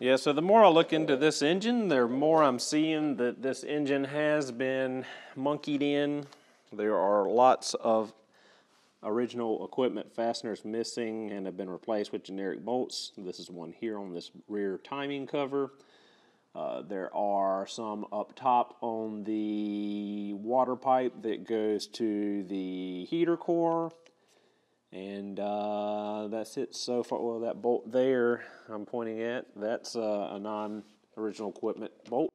Yeah, so the more I look into this engine, the more I'm seeing that this engine has been monkeyed in. There are lots of original equipment fasteners missing and have been replaced with generic bolts. This is one here on this rear timing cover. There are some up top on the water pipe that goes to the heater core. And that's it so far. Well, that bolt there I'm pointing at, that's a non-original equipment bolt.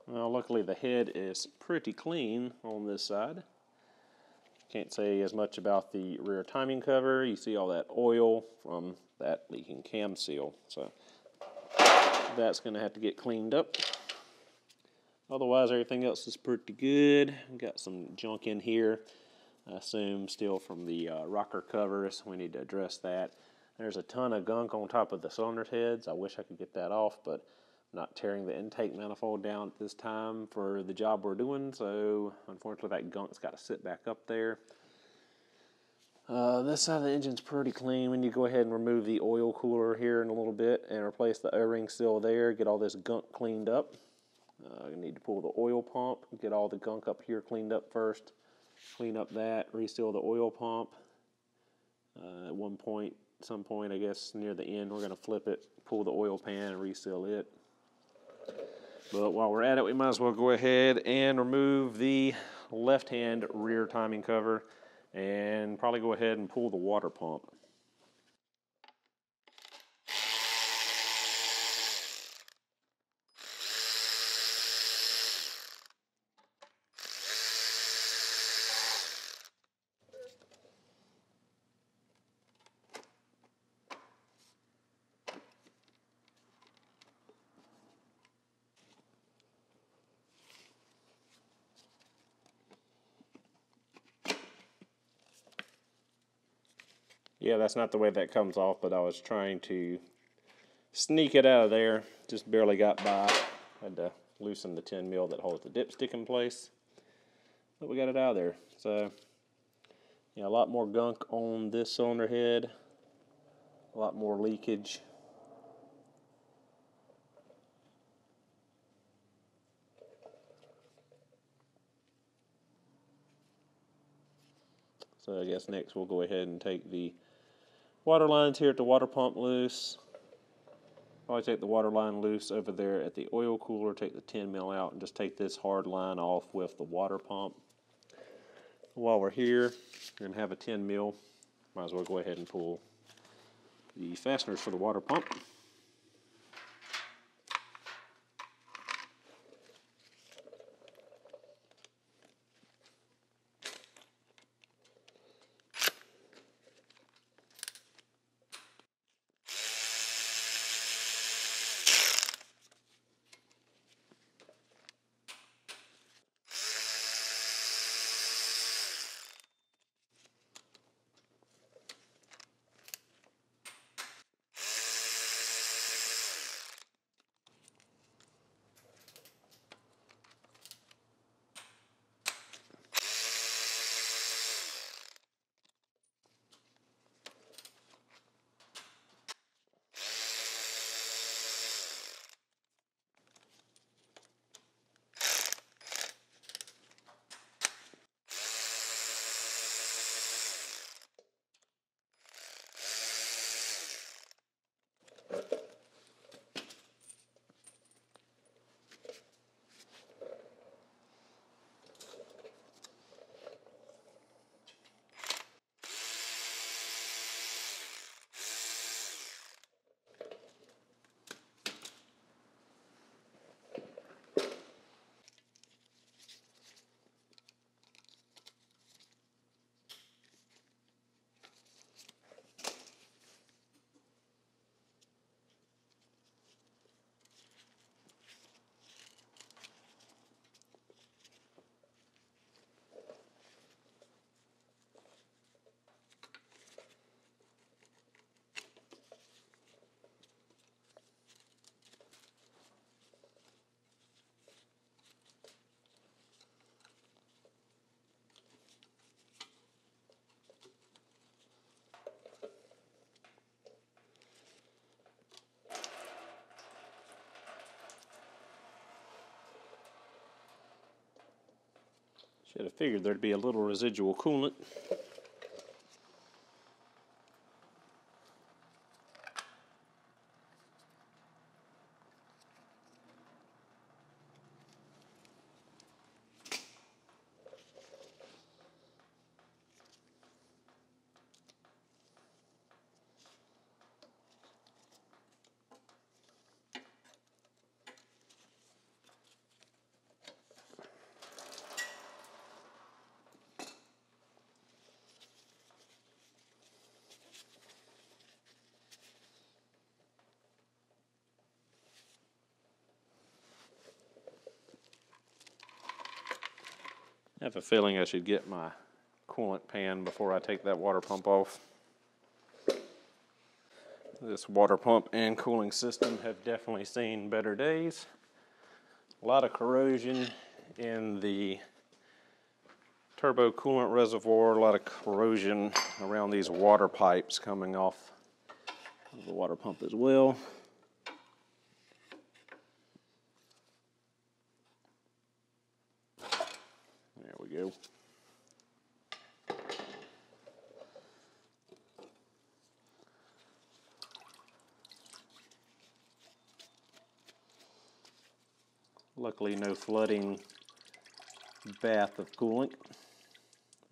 Well, luckily the head is pretty clean on this side. Can't say as much about the rear timing cover. You see all that oil from that leaking cam seal. So that's going to have to get cleaned up. Otherwise, everything else is pretty good. Got some junk in here. I assume still from the rocker covers. We need to address that. There's a ton of gunk on top of the cylinder heads. I wish I could get that off, but I'm not tearing the intake manifold down at this time for the job we're doing, so unfortunately that gunk's got to sit back up there. This side of the engine's pretty clean. We need to go ahead and remove the oil cooler here in a little bit and replace the O-ring still there, get all this gunk cleaned up. We need to pull the oil pump, get all the gunk up here cleaned up first, clean up that, reseal the oil pump. At some point, I guess near the end, we're going to flip it, pull the oil pan, and reseal it. But while we're at it, we might as well go ahead and remove the left-hand rear timing cover and probably go ahead and pull the water pump. Yeah, that's not the way that comes off, but I was trying to sneak it out of there. Just barely got by. Had to loosen the 10 mil that holds the dipstick in place. But we got it out of there. So, yeah, a lot more gunk on this cylinder head. A lot more leakage. So I guess next we'll go ahead and take the water lines here at the water pump loose. Probably take the water line loose over there at the oil cooler, take the 10 mil out, and just take this hard line off with the water pump. While we're here and have a 10 mil, might as well go ahead and pull the fasteners for the water pump. Should have figured there'd be a little residual coolant. I have a feeling I should get my coolant pan before I take that water pump off. This water pump and cooling system have definitely seen better days. A lot of corrosion in the turbo coolant reservoir, a lot of corrosion around these water pipes coming off of the water pump as well. There we go. Luckily, no flooding bath of coolant.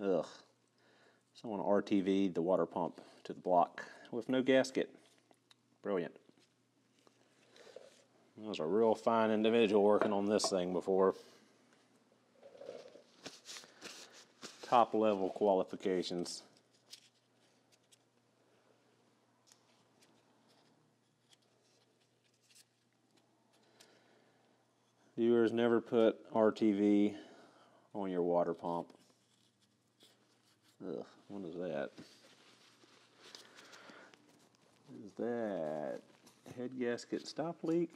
Ugh. Someone RTV'd the water pump to the block with no gasket. Brilliant. That was a real fine individual working on this thing before. Top level qualifications. Viewers, never put RTV on your water pump. Ugh, what is that? Is that head gasket stop leak?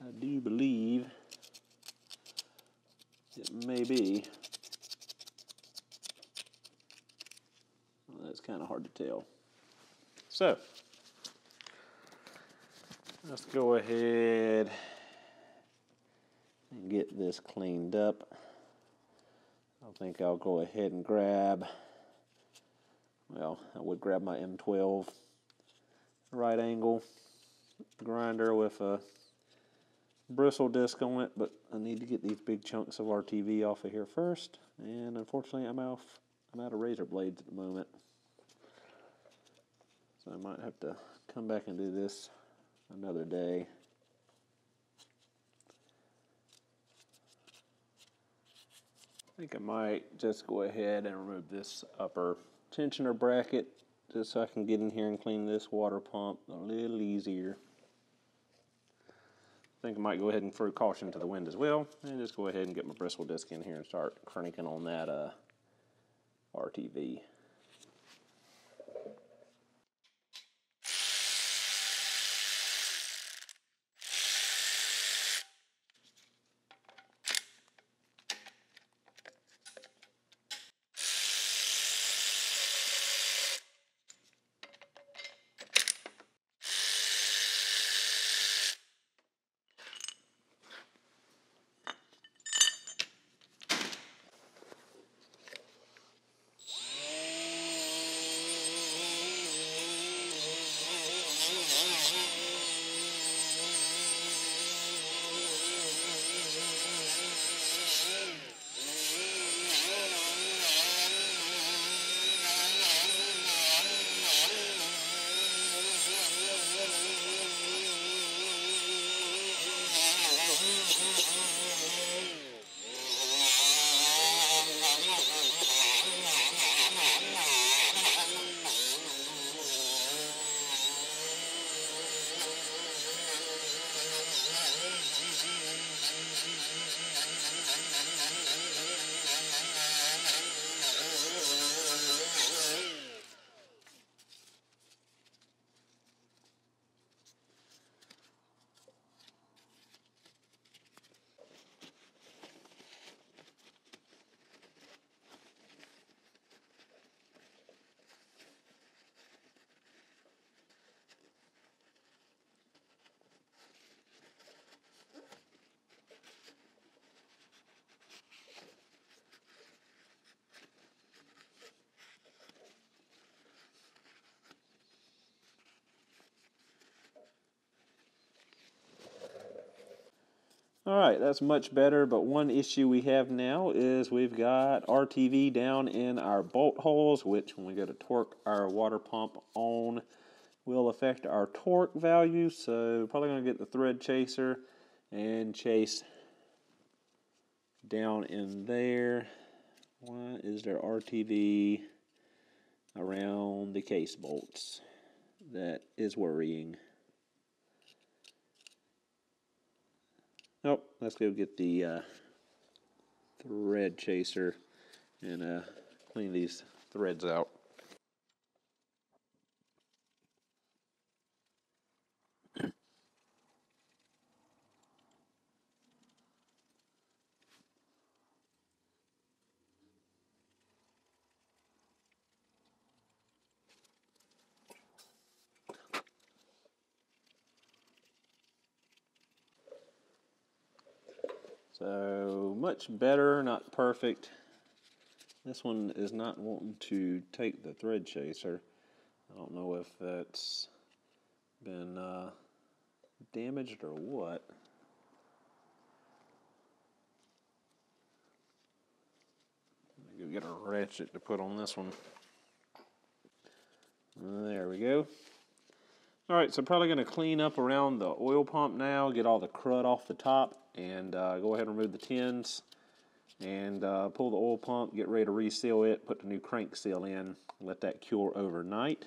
I do believe it may be. Well, that's kind of hard to tell. So, let's go ahead and get this cleaned up. I think I'll go ahead and grab, well, I would grab my M12 right angle grinder with a bristle disc on it, but I need to get these big chunks of RTV off of here first, and unfortunately I'm out of razor blades at the moment, so I might have to come back and do this another day. I think I might just go ahead and remove this upper tensioner bracket just so I can get in here and clean this water pump a little easier. I think I might go ahead and throw caution to the wind as well, and just go ahead and get my bristle disc in here and start cranking on that RTV. Alright, that's much better, but one issue we have now is we've got RTV down in our bolt holes, which when we go to torque our water pump on will affect our torque value. So probably going to get the thread chaser and chase down in there. Why is there RTV around the case bolts? That is worrying. Nope, let's go get the thread chaser and clean these threads out. So much better, not perfect. This one is not wanting to take the thread chaser. I don't know if that's been damaged or what. Go get a ratchet to put on this one. There we go. Alright, so probably going to clean up around the oil pump now, get all the crud off the top, and go ahead and remove the tins, and pull the oil pump, get ready to reseal it, put the new crank seal in, let that cure overnight.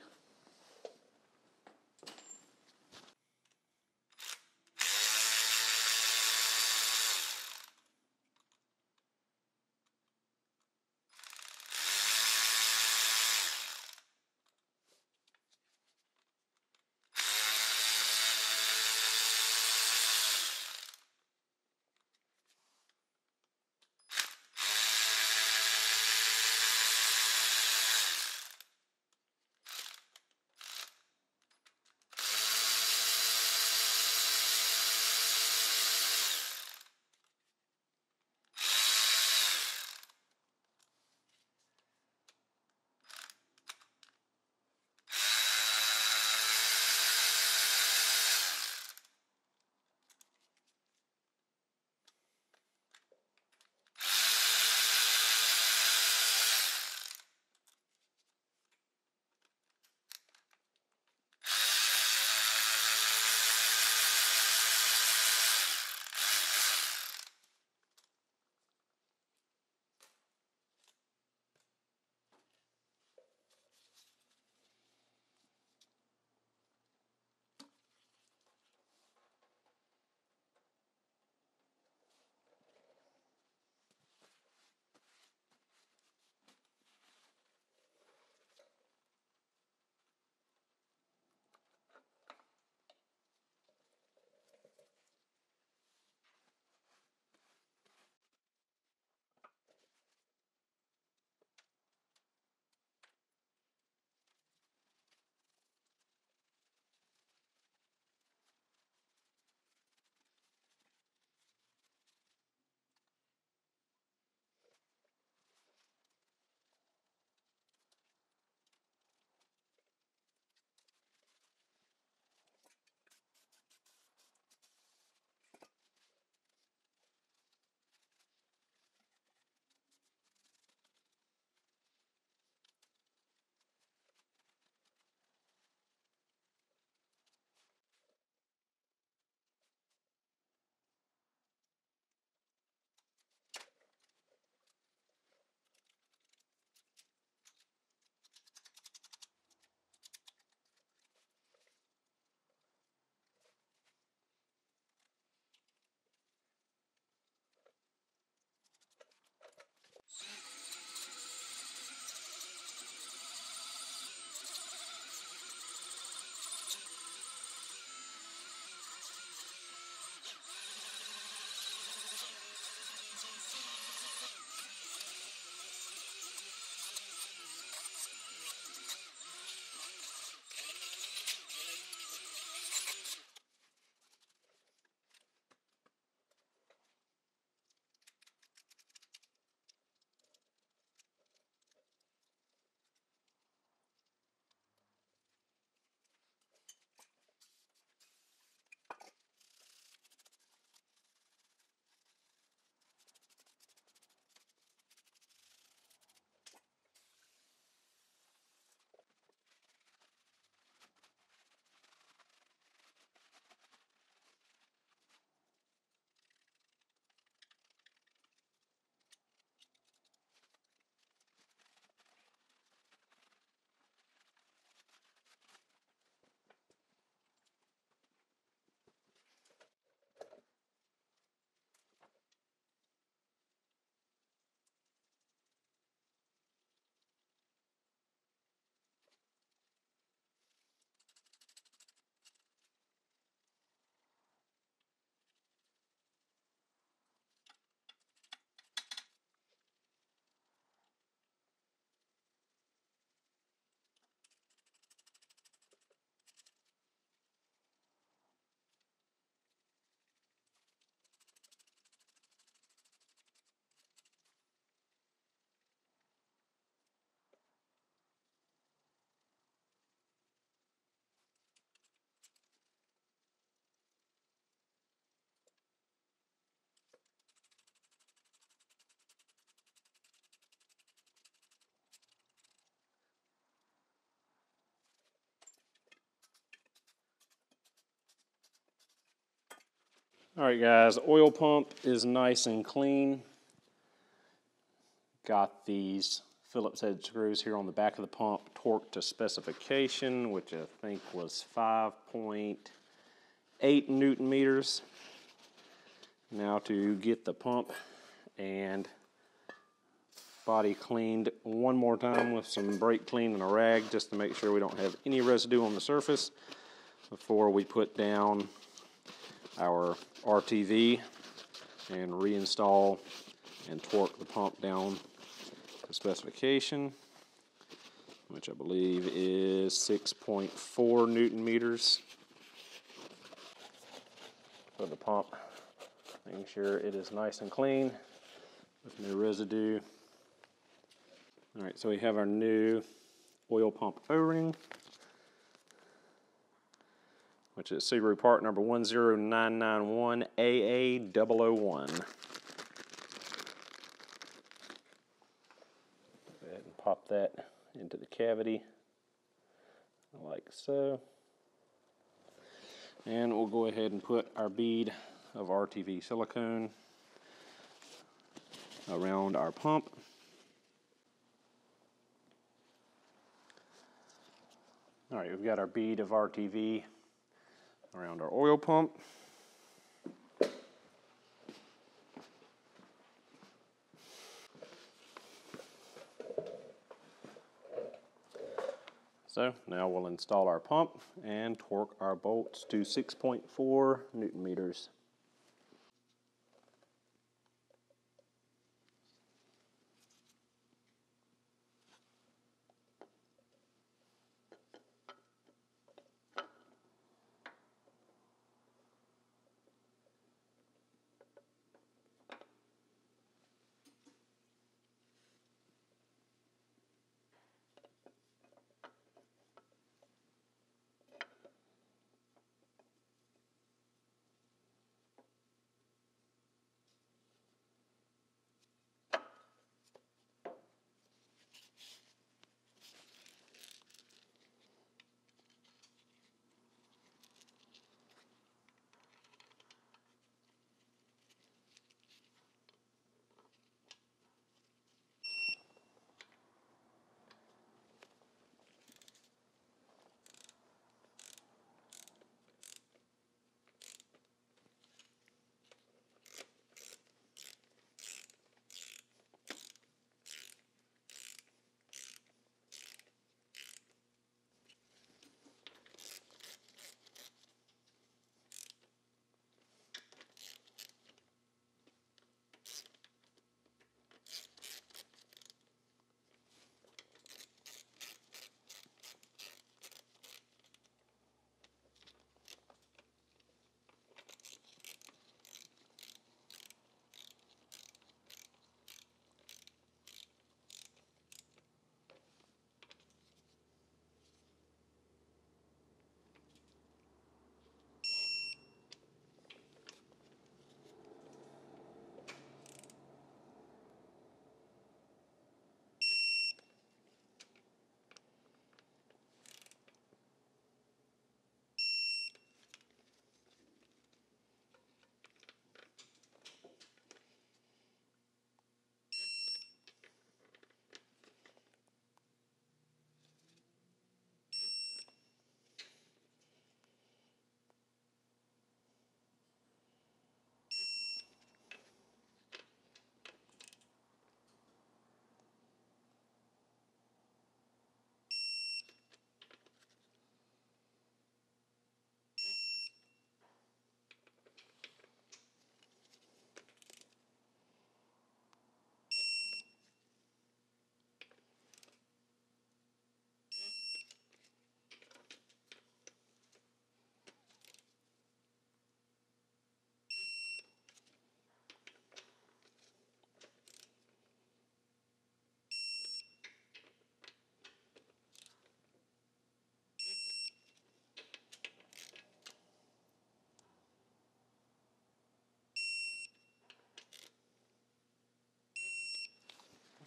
Alright guys, oil pump is nice and clean. Got these Phillips head screws here on the back of the pump torqued to specification, which I think was 5.8 Newton meters. Now to get the pump and body cleaned one more time with some brake clean and a rag just to make sure we don't have any residue on the surface before we put down our RTV and reinstall and torque the pump down to specification, which I believe is 6.4 Newton meters for the pump. Making sure it is nice and clean with no residue. Alright, so we have our new oil pump O-ring, which is Subaru part number 10991AA001. Go ahead and pop that into the cavity like so. And we'll go ahead and put our bead of RTV silicone around our pump. Alright, we've got our bead of RTV around our oil pump. So now we'll install our pump and torque our bolts to 6.4 Newton meters.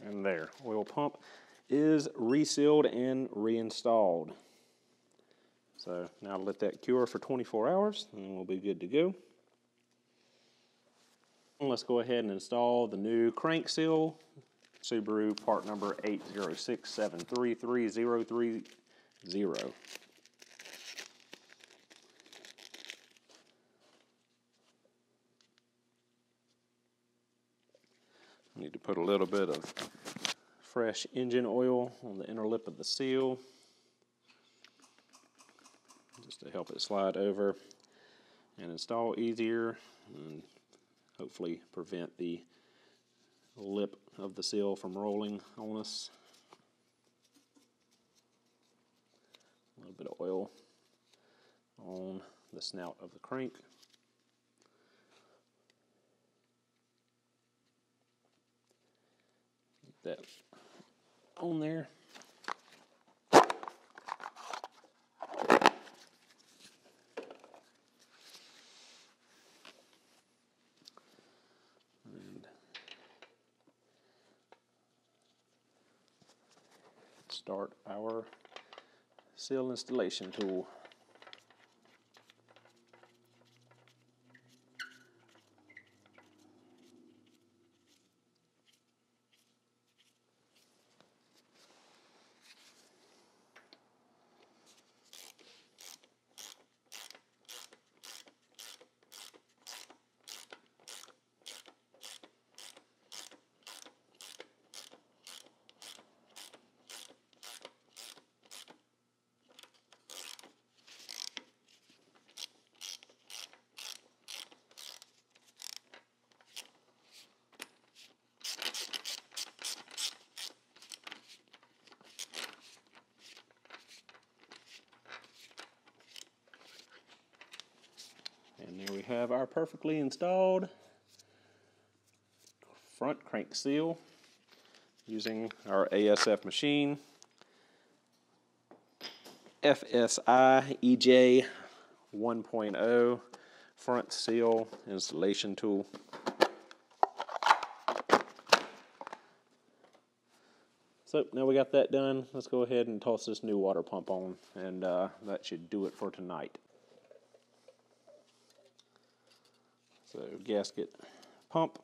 And there, oil pump is resealed and reinstalled. So now let that cure for 24 hours and we'll be good to go. Let's go ahead and install the new crank seal, Subaru part number 806733030. Need to put a little bit of fresh engine oil on the inner lip of the seal, just to help it slide over and install easier, and hopefully prevent the lip of the seal from rolling on us. A little bit of oil on the snout of the crank. Get that on there. And start our seal installation tool. And there we have our perfectly installed front crank seal using our ASF machine, FSI EJ 1.0 front seal installation tool. So now we got that done, let's go ahead and toss this new water pump on, and that should do it for tonight. So gasket pump.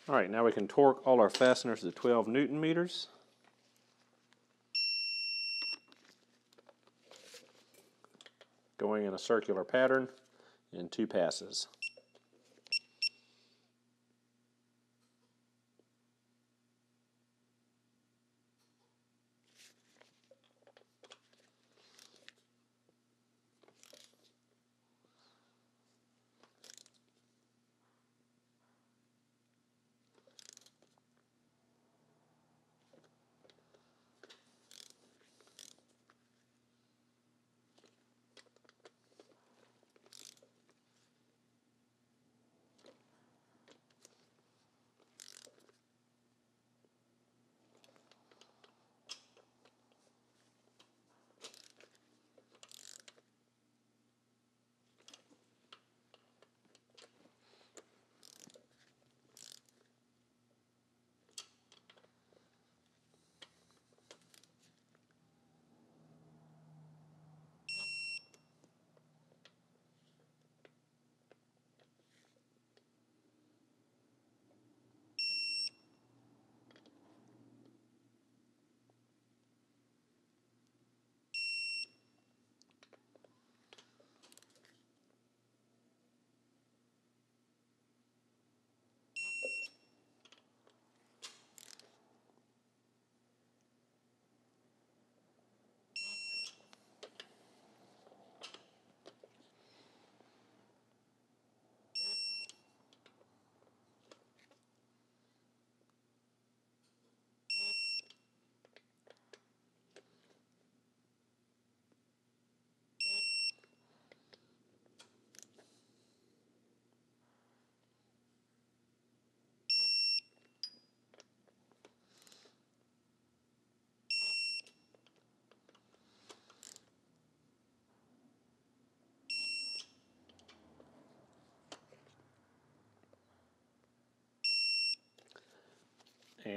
All right, now we can torque all our fasteners to 12 Newton meters. Going in a circular pattern in 2 passes.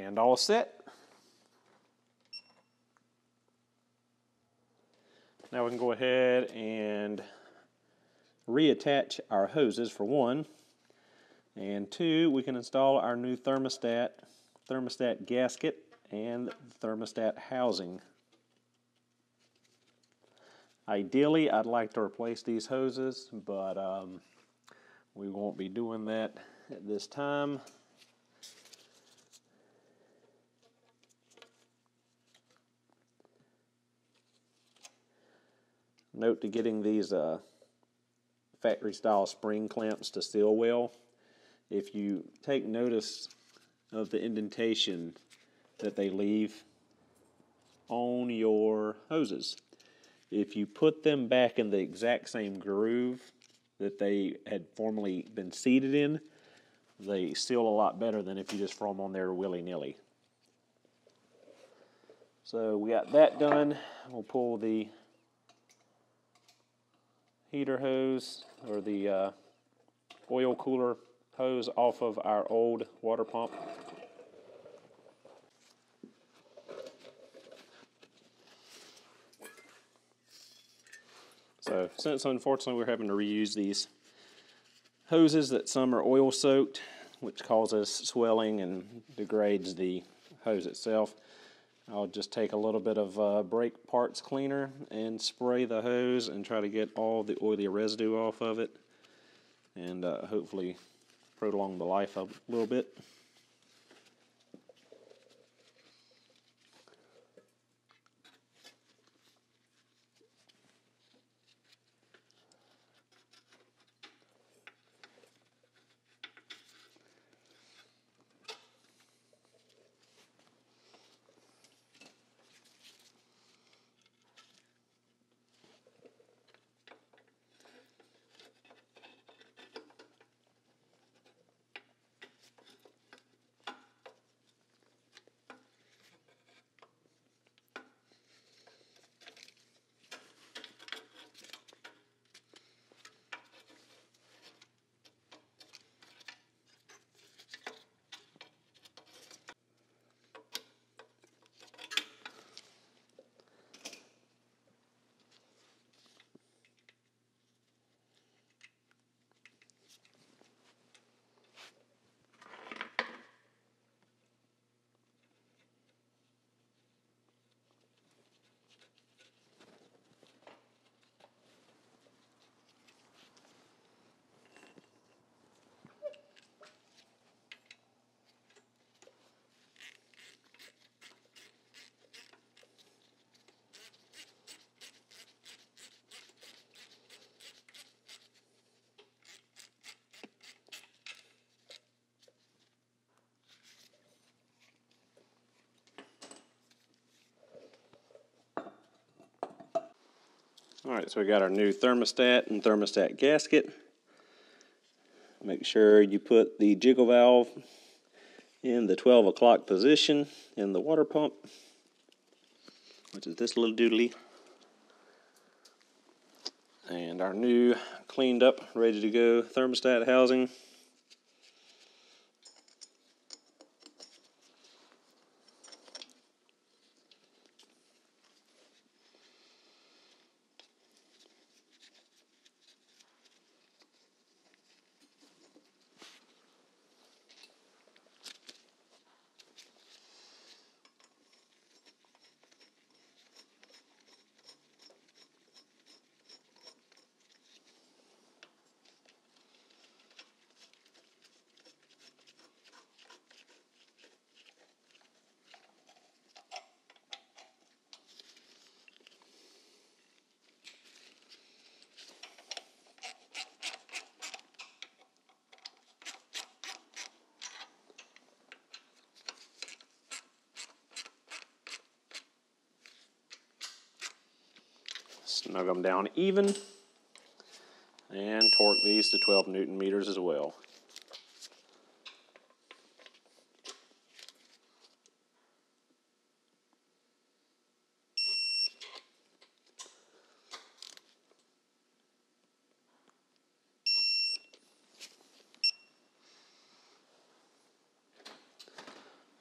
And all set. Now we can go ahead and reattach our hoses for one. And two, we can install our new thermostat gasket and thermostat housing. Ideally, I'd like to replace these hoses, but we won't be doing that at this time. Note to getting these factory style spring clamps to seal well. If you take notice of the indentation that they leave on your hoses, if you put them back in the exact same groove that they had formerly been seated in, they seal a lot better than if you just throw them on there willy-nilly. So we got that done. We'll pull the heater hose or the oil cooler hose off of our old water pump. So since unfortunately we're having to reuse these hoses, that some are oil soaked, which causes swelling and degrades the hose itself, I'll just take a little bit of brake parts cleaner and spray the hose and try to get all the oily residue off of it, and hopefully prolong the life a little bit. Alright, so we got our new thermostat and thermostat gasket. Make sure you put the jiggle valve in the 12 o'clock position in the water pump, which is this little doodly. And our new cleaned up, ready to go thermostat housing. Snug them down even, and torque these to 12 Newton meters as well.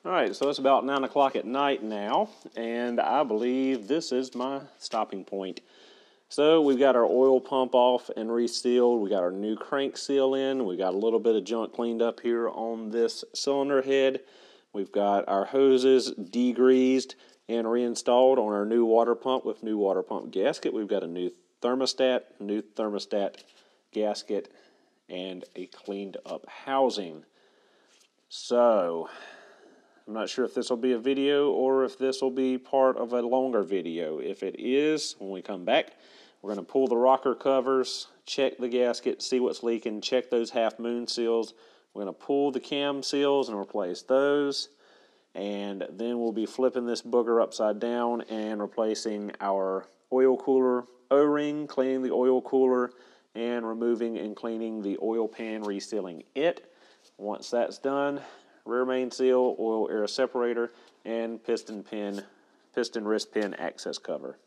All right, so it's about 9 o'clock at night now, and I believe this is my stopping point. So we've got our oil pump off and resealed. We got our new crank seal in. We got a little bit of junk cleaned up here on this cylinder head. We've got our hoses degreased and reinstalled on our new water pump with new water pump gasket. We've got a new thermostat gasket, and a cleaned up housing. So I'm not sure if this will be a video or if this will be part of a longer video. If it is, when we come back, we're going to pull the rocker covers, check the gasket, see what's leaking, check those half moon seals. We're going to pull the cam seals and replace those. And then we'll be flipping this booger upside down and replacing our oil cooler O-ring, cleaning the oil cooler, and removing and cleaning the oil pan, resealing it. Once that's done, rear main seal, oil air separator, and piston wrist pin access cover.